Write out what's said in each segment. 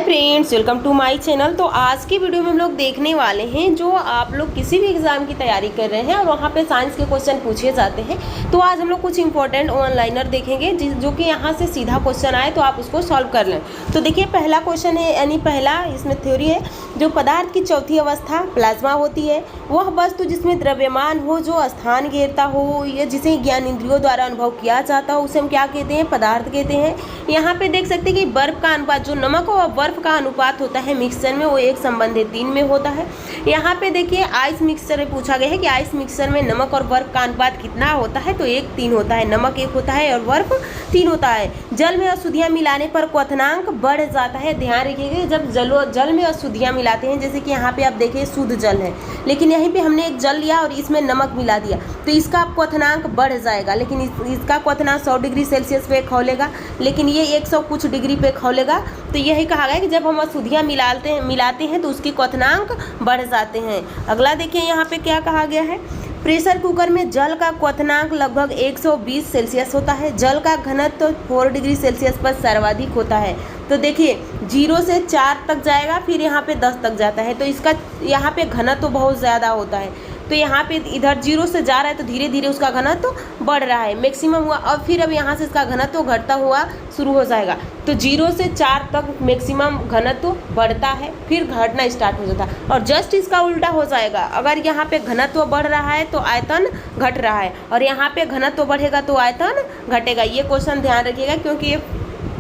Friends, welcome to my channel. तो आज की वीडियो में हम लोग देखने वाले हैं, जो आप लोग किसी भी एग्जाम की तैयारी कर रहे हैं और वहाँ पे साइंस के क्वेश्चन पूछे जाते हैं। तो आज हम लोग कुछ इंपॉर्टेंट ऑनलाइनर देखेंगे जो कि यहाँ से सीधा क्वेश्चन आए तो आप उसको सॉल्व कर लें। तो देखिए, पहला क्वेश्चन है, यानी पहला इसमें थ्योरी है, जो पदार्थ की चौथी अवस्था प्लाज्मा होती है वह वस्तु जिसमें द्रव्यमान हो, जो स्थान घेरता हो या जिसे ज्ञान इंद्रियों द्वारा अनुभव किया जाता हो, उसे हम क्या कहते हैं? पदार्थ कहते हैं। यहाँ पे देख सकते हैं कि बर्फ का अनुपात, जो नमक और बर्फ का अनुपात होता है मिक्सचर में, वो एक संबंध 3 में होता है। यहाँ पे देखिए, आइस मिक्सचर में पूछा गया है कि आइस मिक्सचर में नमक और बर्फ का अनुपात कितना होता है? तो 1:3 होता है। नमक 1 होता है और बर्फ 3 होता है। जल में अशुद्धियाँ मिलाने पर क्वथनांक बढ़ जाता है। ध्यान रखिएगा, जब जल में अशुद्धियाँ मिलाते हैं, जैसे कि यहाँ पे आप देखिए शुद्ध जल है, लेकिन यहीं पे हमने एक जल लिया और इसमें नमक मिला दिया, तो इसका क्वथनांक बढ़ जाएगा। लेकिन इसका क्वथनांक 100 डिग्री सेल्सियस पे खौलेगा, लेकिन ये 100 कुछ डिग्री पे खौलेगा। तो यही कहा गया कि जब हम अशुद्धियाँ मिलाते हैं तो उसकी क्वथनांक बढ़ जाते हैं। अगला देखिए, यहाँ पे क्या कहा गया है? प्रेशर कुकर में जल का क्वथनांक लगभग 120 सेल्सियस होता है। जल का घनत्व तो 4 डिग्री सेल्सियस पर सर्वाधिक होता है। तो देखिए, 0 से 4 तक जाएगा, फिर यहाँ पे 10 तक जाता है, तो इसका यहाँ पे घनत्व तो बहुत ज़्यादा होता है। तो यहाँ पे इधर 0 से जा रहा है तो धीरे धीरे उसका घनत्व बढ़ रहा है, मैक्सिमम हुआ, और फिर अब यहाँ से इसका घनत्व घटता हुआ शुरू हो जाएगा। तो 0 से 4 तक मैक्सिमम घनत्व बढ़ता है, फिर घटना स्टार्ट हो जाता है। और जस्ट इसका उल्टा हो जाएगा, अगर यहाँ पे घनत्व बढ़ रहा है तो आयतन घट रहा है, और यहाँ पे घनत्व बढ़ेगा तो आयतन घटेगा। ये क्वेश्चन ध्यान रखिएगा, क्योंकि ये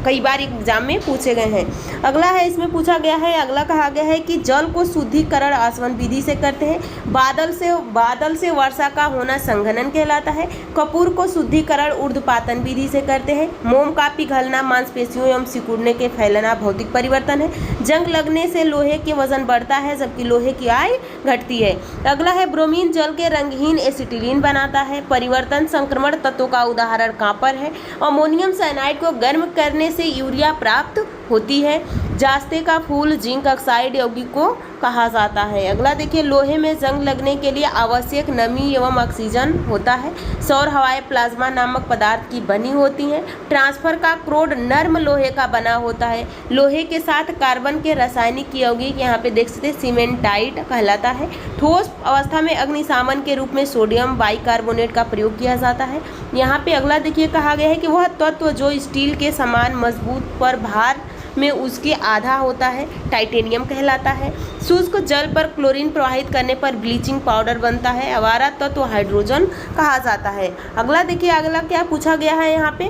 कई बार एग्जाम में पूछे गए हैं। अगला है, इसमें पूछा गया है, अगला कहा गया है कि जल को शुद्धिकरण आसवन विधि से करते हैं। बादल से वर्षा का होना संघनन कहलाता है। कपूर को शुद्धिकरण ऊर्ध्वपातन विधि से करते हैं। मोम का पिघलना मांसपेशियों एवं सिकुड़ने के फैलना भौतिक परिवर्तन है। जंग लगने से लोहे के वजन बढ़ता है, जबकि लोहे की आय घटती है। अगला है, ब्रोमीन जल के रंगहीन एसिटिलीन बनाता है। परिवर्तन संक्रमण तत्वों का उदाहरण कॉपर है। अमोनियम साइनाइड को गर्म करने से यूरिया प्राप्त होती है। जास्ते का फूल जिंक ऑक्साइड यौगिक को कहा जाता है। अगला देखिए, लोहे में जंग लगने के लिए आवश्यक नमी एवं ऑक्सीजन होता है। सौर हवाएं प्लाज्मा नामक पदार्थ की बनी होती हैं। ट्रांसफर का क्रोड नर्म लोहे का बना होता है। लोहे के साथ कार्बन के रासायनिक यौगिक यहाँ पे देख सकते हैं सीमेंटाइट कहलाता है। ठोस अवस्था में अग्निशामन के रूप में सोडियम बाइकार्बोनेट का प्रयोग किया जाता है। यहाँ पे अगला देखिए, कहा गया है कि वह तत्व जो स्टील के समान मजबूत पर भार में उसके आधा होता है, टाइटेनियम कहलाता है। शुष्क जल पर क्लोरीन प्रवाहित करने पर ब्लीचिंग पाउडर बनता है। अवारा तत्व हाइड्रोजन कहा जाता है। अगला देखिए, अगला क्या पूछा गया है यहाँ पे?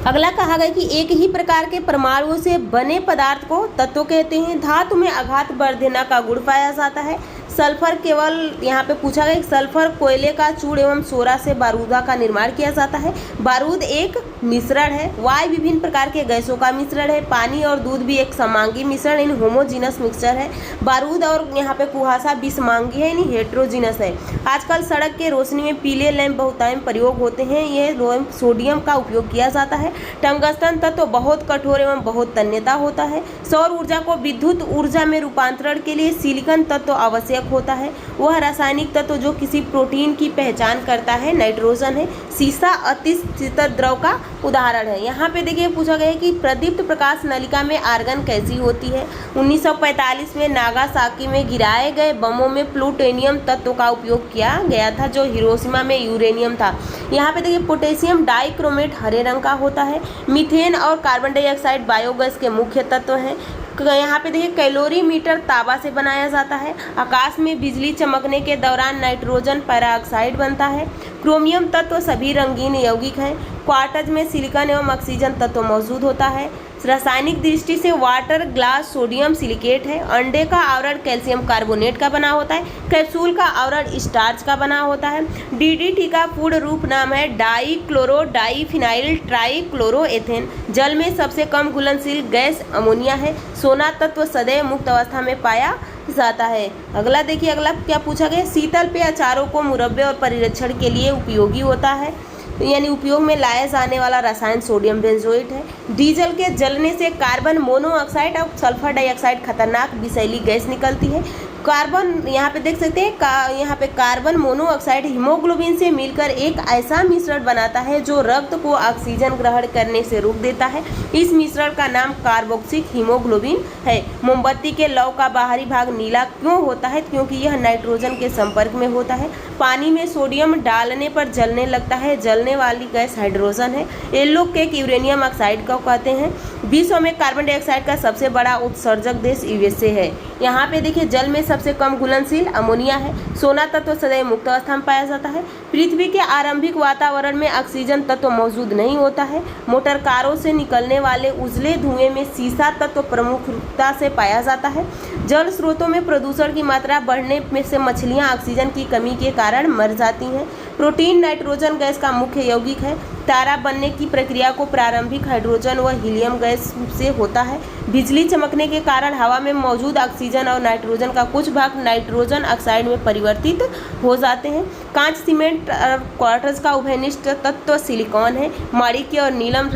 अगला कहा गया कि एक ही प्रकार के परमाणुओं से बने पदार्थ को तत्व कहते हैं। धातु में आघात वर्धना का गुण पाया जाता है। सल्फर केवल यहाँ पे पूछा गया, सल्फर कोयले का चूड़ एवं सोरा से बारूदा का निर्माण किया जाता है। बारूद एक मिश्रण है। वायु विभिन्न प्रकार के गैसों का मिश्रण है। पानी और दूध भी एक समांगी मिश्रण यानी होमोजीनस मिक्सचर है। बारूद और यहाँ पे कुहासा विषमांगी है यानी हेट्रोजीनस है। आजकल सड़क के रोशनी में पीले लैंप बहुतायत प्रयोग होते हैं, ये सोडियम का उपयोग किया जाता है। टंगस्टन तत्व बहुत कठोर एवं बहुत तन्यता होता है। सौर ऊर्जा को विद्युत ऊर्जा में रूपांतरण के लिए सिलिकॉन तत्व आवश्यक होता है। वह रासायनिक तत्व जो किसी प्रोटीन की पहचान करता है नाइट्रोजन है। सीसा अति शीतल द्रव का उदाहरण है। यहाँ पे देखिए, पूछा गया है कि प्रदीप्त प्रकाश नलिका में आर्गन कैसी होती है? 1945 में नागासाकी में गिराए गए बमों में प्लूटोनियम तत्व का उपयोग किया गया था, जो हिरोशिमा में यूरेनियम था। यहाँ पे देखिए, पोटेशियम डाइक्रोमेट हरे रंग का होता है। मीथेन और कार्बन डाइऑक्साइड बायोगैस के मुख्य तत्व हैं। यहाँ पे देखिए, कैलोरीमीटर तांबा से बनाया जाता है। आकाश में बिजली चमकने के दौरान नाइट्रोजन पेरोक्साइड बनता है। क्रोमियम तत्व सभी रंगीन यौगिक हैं। क्वार्टज में सिलिकॉन एवं ऑक्सीजन तत्व मौजूद होता है। रासायनिक दृष्टि से वाटर ग्लास सोडियम सिलिकेट है। अंडे का आवरण कैल्शियम कार्बोनेट का बना होता है। कैप्सूल का आवरण स्टार्च का बना होता है। डीडीटी का पूर्ण रूप नाम है डाइक्लोरो डाइफिनाइल ट्राइक्लोरोएथेन। जल में सबसे कम घुलनशील गैस अमोनिया है। सोना तत्व सदैव मुक्त अवस्था में पाया जाता है। अगला देखिए, अगला क्या पूछा गया? शीतल पेय अचारों को मुरब्बे और परिरक्षण के लिए उपयोगी होता है, यानी उपयोग में लाया जाने वाला रसायन सोडियम बेंजोएट है। डीजल के जलने से कार्बन मोनोऑक्साइड और सल्फर डाइऑक्साइड खतरनाक विषैली गैस निकलती है। कार्बन, यहाँ पे देख सकते हैं यहाँ पे कार्बन मोनोऑक्साइड हीमोग्लोबिन से मिलकर एक ऐसा मिश्रण बनाता है जो रक्त को ऑक्सीजन ग्रहण करने से रोक देता है। इस मिश्रण का नाम कार्बोक्सिल हीमोग्लोबिन है। मोमबत्ती के लौ का बाहरी भाग नीला क्यों होता है? क्योंकि यह नाइट्रोजन के संपर्क में होता है। पानी में सोडियम डालने पर जलने लगता है। जलने वाली गैस हाइड्रोजन है। येलो केक यूरेनियम ऑक्साइड को कहते हैं। विश्व में कार्बन डाइऑक्साइड का सबसे बड़ा उत्सर्जक देश यूएसए है। यहाँ पे देखिए जल में सबसे कम घुलनशील अमोनिया है। सोना तत्व सदैव मुक्त अवस्था में पाया जाता है। पृथ्वी के आरंभिक वातावरण में ऑक्सीजन तत्व मौजूद नहीं होता है। मोटर कारों से निकलने वाले उजले धुएं में सीसा तत्व प्रमुखता से पाया जाता है। जल स्रोतों में प्रदूषण की मात्रा बढ़ने में से मछलियां ऑक्सीजन की कमी के कारण मर जाती हैं। प्रोटीन नाइट्रोजन गैस का मुख्य यौगिक है। तारा बनने की प्रक्रिया को प्रारंभिक हाइड्रोजन व हीलियम गैस से होता है। बिजली चमकने के कारण हवा में मौजूद ऑक्सीजन और नाइट्रोजन का कुछ भाग नाइट्रोजन ऑक्साइड में परिवर्तित हो जाते हैं। कांच, सीमेंट और क्वार्ट्ज का उभयनिष्ठ तत्व सिलिकॉन है। माणिक्य और नीलम